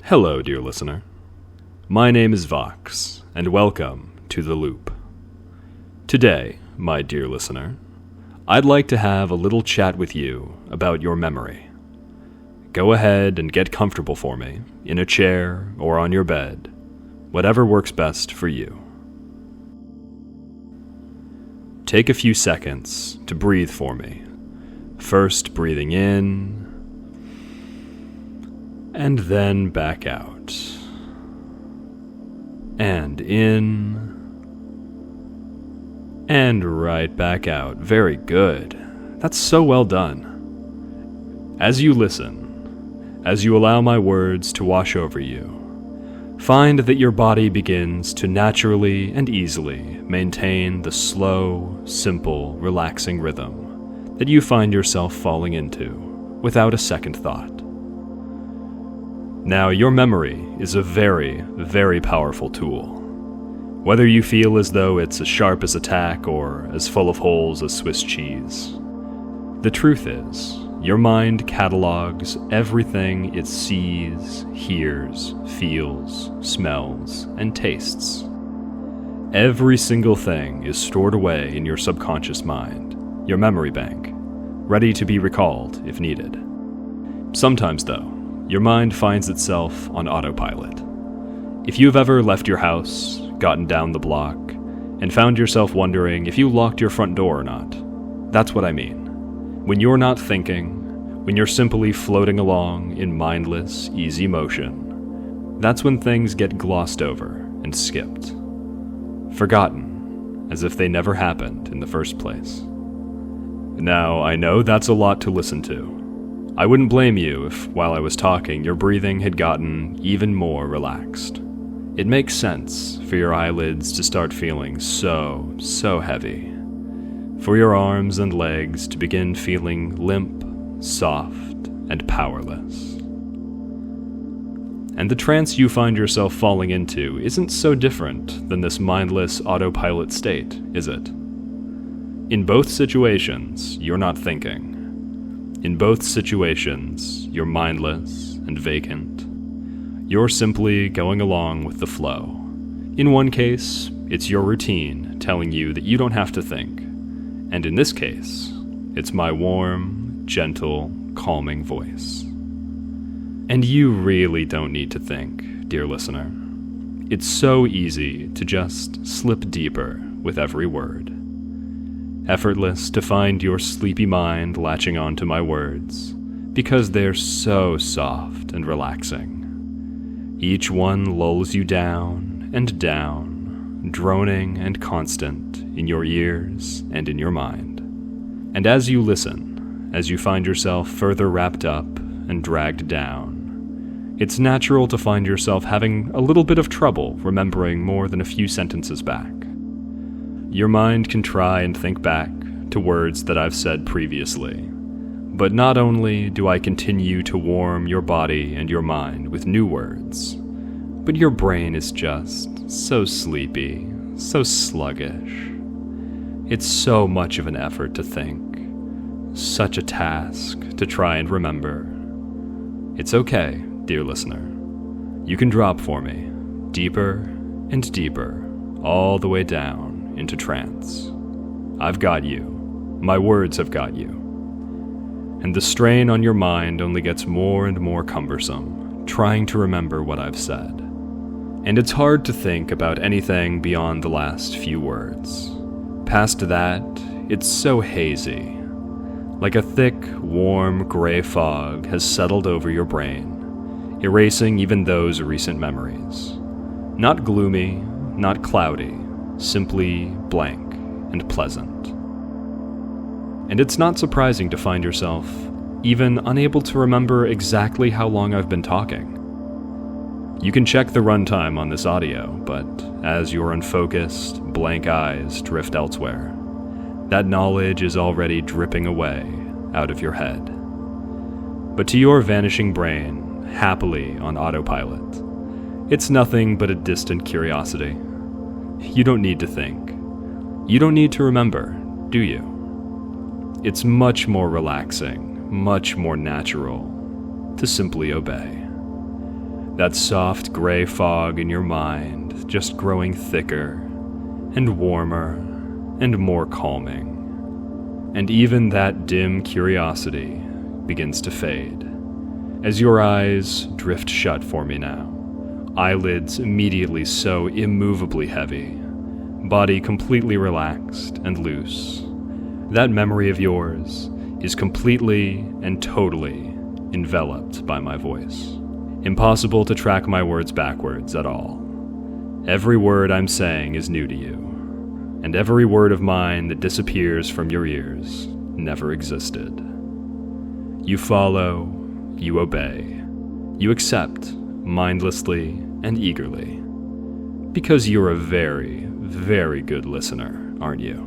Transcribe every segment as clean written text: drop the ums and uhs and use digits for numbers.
Hello, dear listener. My name is Vox, and welcome to The Loop. Today, my dear listener, I'd like to have a little chat with you about your memory. Go ahead and get comfortable for me, in a chair or on your bed, whatever works best for you. Take a few seconds to breathe for me, first breathing in, and then back out. And in, and right back out. Very good. That's so well done. As you listen, as you allow my words to wash over you, find that your body begins to naturally and easily maintain the slow, simple, relaxing rhythm that you find yourself falling into without a second thought. Now, your memory is a very, very powerful tool. Whether you feel as though it's as sharp as a tack or as full of holes as Swiss cheese, the truth is, your mind catalogs everything it sees, hears, feels, smells, and tastes. Every single thing is stored away in your subconscious mind, your memory bank, ready to be recalled if needed. Sometimes, though, your mind finds itself on autopilot. If you've ever left your house, gotten down the block, and found yourself wondering if you locked your front door or not, that's what I mean. When you're not thinking, when you're simply floating along in mindless, easy motion, that's when things get glossed over and skipped. Forgotten, as if they never happened in the first place. Now, I know that's a lot to listen to. I wouldn't blame you if, while I was talking, your breathing had gotten even more relaxed. It makes sense for your eyelids to start feeling so heavy, for your arms and legs to begin feeling limp, soft, and powerless. And the trance you find yourself falling into isn't so different than this mindless autopilot state, is it? In both situations, you're not thinking. In both situations, you're mindless and vacant. You're simply going along with the flow. In one case, it's your routine telling you that you don't have to think. And in this case, it's my warm, gentle, calming voice. And you really don't need to think, dear listener. It's so easy to just slip deeper with every word. Effortless to find your sleepy mind latching onto my words, because they're so soft and relaxing. Each one lulls you down and down, droning and constant in your ears and in your mind. And as you listen, as you find yourself further wrapped up and dragged down, it's natural to find yourself having a little bit of trouble remembering more than a few sentences back. Your mind can try and think back to words that I've said previously, but not only do I continue to warm your body and your mind with new words, but your brain is just so sleepy, so sluggish. It's so much of an effort to think, such a task to try and remember. It's okay, dear listener. You can drop for me, deeper and deeper, all the way down into trance. I've got you. My words have got you. And the strain on your mind only gets more and more cumbersome, trying to remember what I've said. And it's hard to think about anything beyond the last few words. Past that, it's so hazy. Like a thick, warm, gray fog has settled over your brain, erasing even those recent memories. Not gloomy, not cloudy, simply blank and pleasant. And it's not surprising to find yourself even unable to remember exactly how long I've been talking. You can check the runtime on this audio, but as your unfocused, blank eyes drift elsewhere, that knowledge is already dripping away out of your head. But to your vanishing brain, happily on autopilot, it's nothing but a distant curiosity. You don't need to think. You don't need to remember, do you? It's much more relaxing, much more natural to simply obey. That soft gray fog in your mind just growing thicker and warmer and more calming. And even that dim curiosity begins to fade as your eyes drift shut for me now, eyelids immediately so immovably heavy, body completely relaxed and loose. That memory of yours is completely and totally enveloped by my voice. Impossible to track my words backwards at all. Every word I'm saying is new to you, and every word of mine that disappears from your ears never existed. You follow, you obey, you accept mindlessly and eagerly, because you're a very, very good listener, aren't you?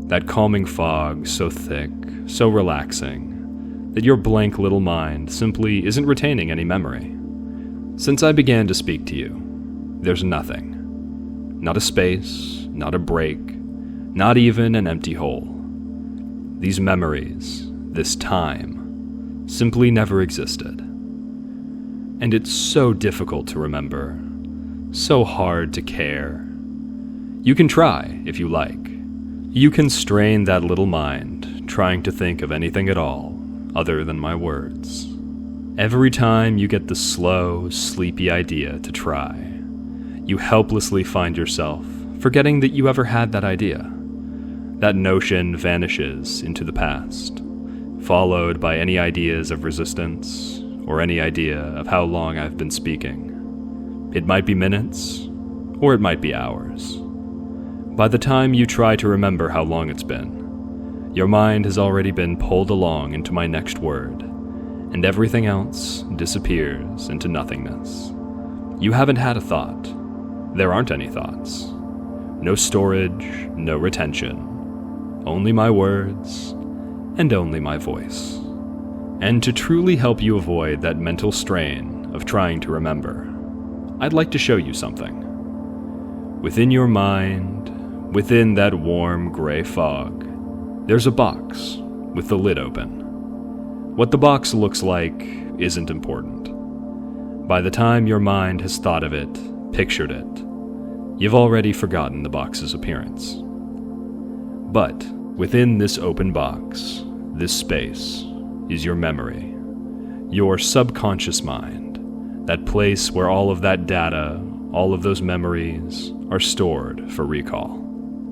That calming fog so thick, so relaxing, that your blank little mind simply isn't retaining any memory. Since I began to speak to you, there's nothing. Not a space, not a break, not even an empty hole. These memories, this time, simply never existed. And it's so difficult to remember, so hard to care. You can try, if you like. You can strain that little mind, trying to think of anything at all, other than my words. Every time you get the slow, sleepy idea to try, you helplessly find yourself forgetting that you ever had that idea. That notion vanishes into the past, followed by any ideas of resistance or any idea of how long I've been speaking. It might be minutes, or it might be hours. By the time you try to remember how long it's been, your mind has already been pulled along into my next word, and everything else disappears into nothingness. You haven't had a thought. There aren't any thoughts. No storage, no retention. Only my words, and only my voice. And to truly help you avoid that mental strain of trying to remember, I'd like to show you something. Within your mind, within that warm gray fog, there's a box with the lid open. What the box looks like isn't important. By the time your mind has thought of it, pictured it, you've already forgotten the box's appearance. But within this open box, this space, is your memory, your subconscious mind, that place where all of that data, all of those memories are stored for recall.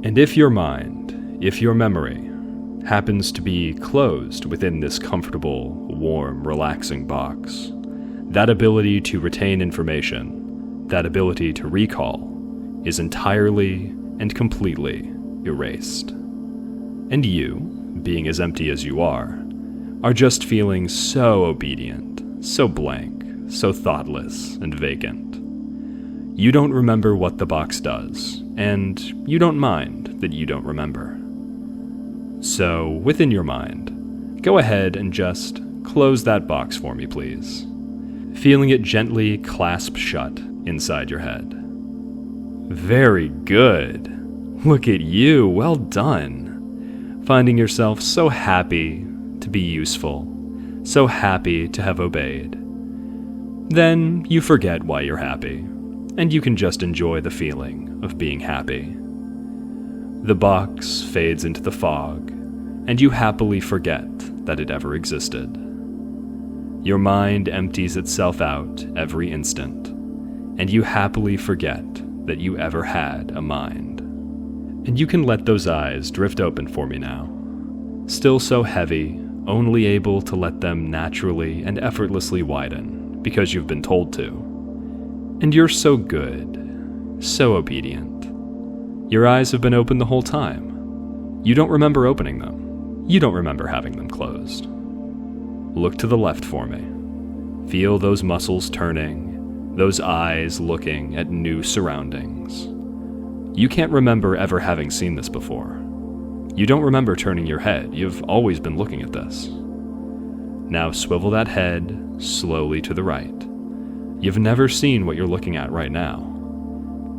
And if your mind, if your memory, happens to be closed within this comfortable, warm, relaxing box, that ability to retain information, that ability to recall, is entirely and completely erased. And you, being as empty as you are just feeling so obedient, so blank, so thoughtless and vacant. You don't remember what the box does, and you don't mind that you don't remember. So, within your mind, go ahead and just close that box for me, please, feeling it gently clasp shut inside your head. Very good. Look at you, well done. Finding yourself so happy to be useful, so happy to have obeyed. Then you forget why you're happy, and you can just enjoy the feeling of being happy. The box fades into the fog, and you happily forget that it ever existed. Your mind empties itself out every instant, and you happily forget that you ever had a mind. And you can let those eyes drift open for me now, still so heavy, only able to let them naturally and effortlessly widen because you've been told to. And you're so good, so obedient. Your eyes have been open the whole time. You don't remember opening them. You don't remember having them closed. Look to the left for me. Feel those muscles turning, those eyes looking at new surroundings. You can't remember ever having seen this before. You don't remember turning your head. You've always been looking at this. Now swivel that head slowly to the right. You've never seen what you're looking at right now.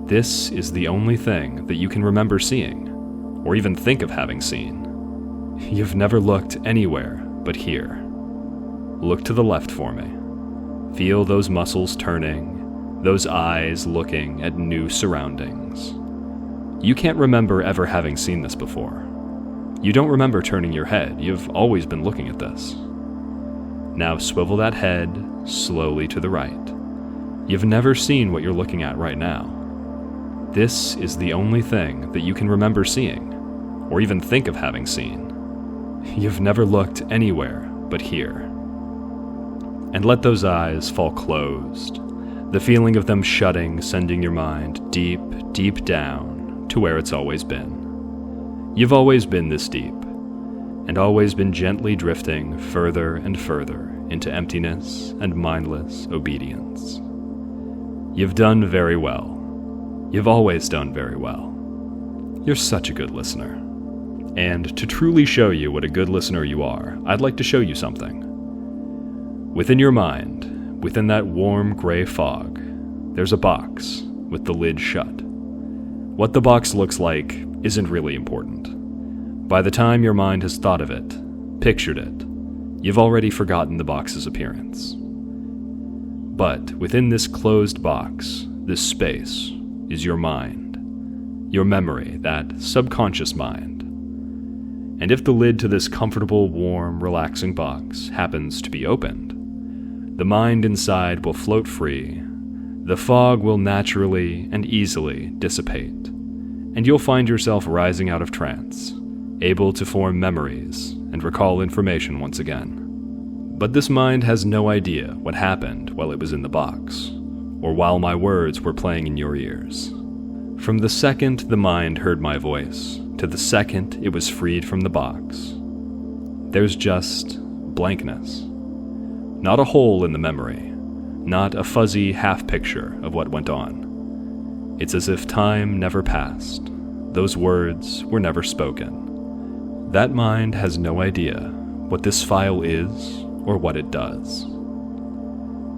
This is the only thing that you can remember seeing, or even think of having seen. You've never looked anywhere but here. Look to the left for me. Feel those muscles turning, those eyes looking at new surroundings. You can't remember ever having seen this before. You don't remember turning your head, you've always been looking at this. Now swivel that head slowly to the right. You've never seen what you're looking at right now. This is the only thing that you can remember seeing, or even think of having seen. You've never looked anywhere but here. And let those eyes fall closed, the feeling of them shutting sending your mind deep, deep down to where it's always been. You've always been this deep, and always been gently drifting further and further into emptiness and mindless obedience. You've done very well. You've always done very well. You're such a good listener. And to truly show you what a good listener you are, I'd like to show you something. Within your mind, within that warm gray fog, there's a box with the lid shut. What the box looks like isn't really important. By the time your mind has thought of it, pictured it, you've already forgotten the box's appearance. But within this closed box, this space, is your mind, your memory, that subconscious mind. And if the lid to this comfortable, warm, relaxing box happens to be opened, the mind inside will float free, the fog will naturally and easily dissipate, and you'll find yourself rising out of trance, able to form memories and recall information once again. But this mind has no idea what happened while it was in the box, or while my words were playing in your ears. From the second the mind heard my voice, to the second it was freed from the box, there's just blankness. Not a hole in the memory, not a fuzzy half-picture of what went on. It's as if time never passed. Those words were never spoken. That mind has no idea what this file is or what it does.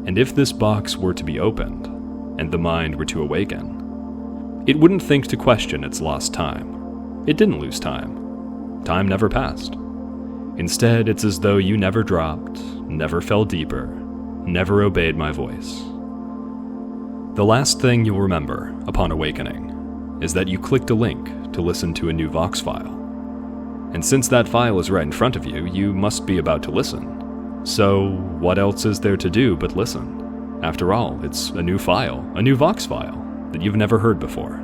And if this box were to be opened, and the mind were to awaken, it wouldn't think to question its lost time. It didn't lose time. Time never passed. Instead, it's as though you never dropped, never fell deeper, never obeyed my voice. The last thing you'll remember upon awakening is that you clicked a link to listen to a new Vox file. And since that file is right in front of you, you must be about to listen. So what else is there to do but listen? After all, it's a new file, a new Vox file that you've never heard before.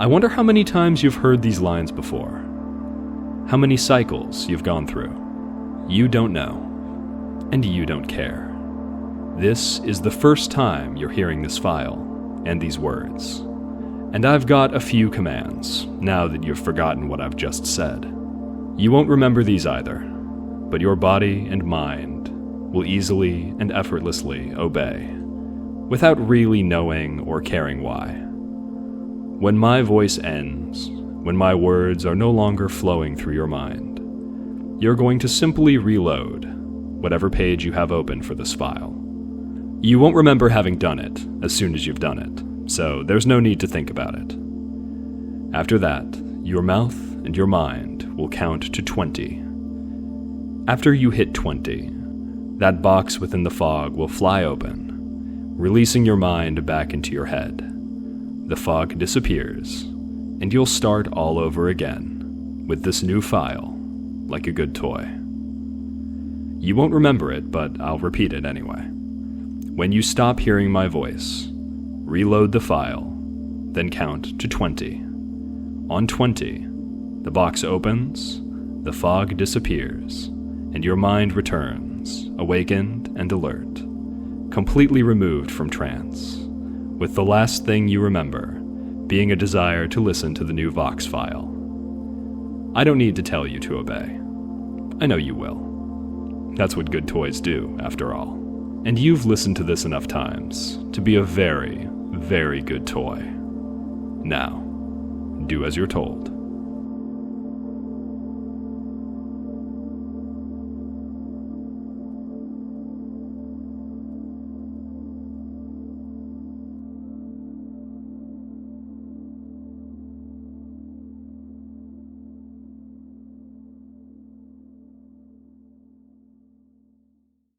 I wonder how many times you've heard these lines before. How many cycles you've gone through. You don't know. And you don't care. This is the first time you're hearing this file and these words. And I've got a few commands, now that you've forgotten what I've just said. You won't remember these either, but your body and mind will easily and effortlessly obey, without really knowing or caring why. When my voice ends, when my words are no longer flowing through your mind, you're going to simply reload whatever page you have open for this file. You won't remember having done it as soon as you've done it, so there's no need to think about it. After that, your mouth and your mind will count to 20. After you hit 20, that box within the fog will fly open, releasing your mind back into your head. The fog disappears, and you'll start all over again with this new file, like a good toy. You won't remember it, but I'll repeat it anyway. When you stop hearing my voice, reload the file, then count to 20. On 20, the box opens, the fog disappears, and your mind returns, awakened and alert, completely removed from trance, with the last thing you remember being a desire to listen to the new Vox file. I don't need to tell you to obey. I know you will. That's what good toys do, after all. And you've listened to this enough times to be a very, very good toy. Now, do as you're told.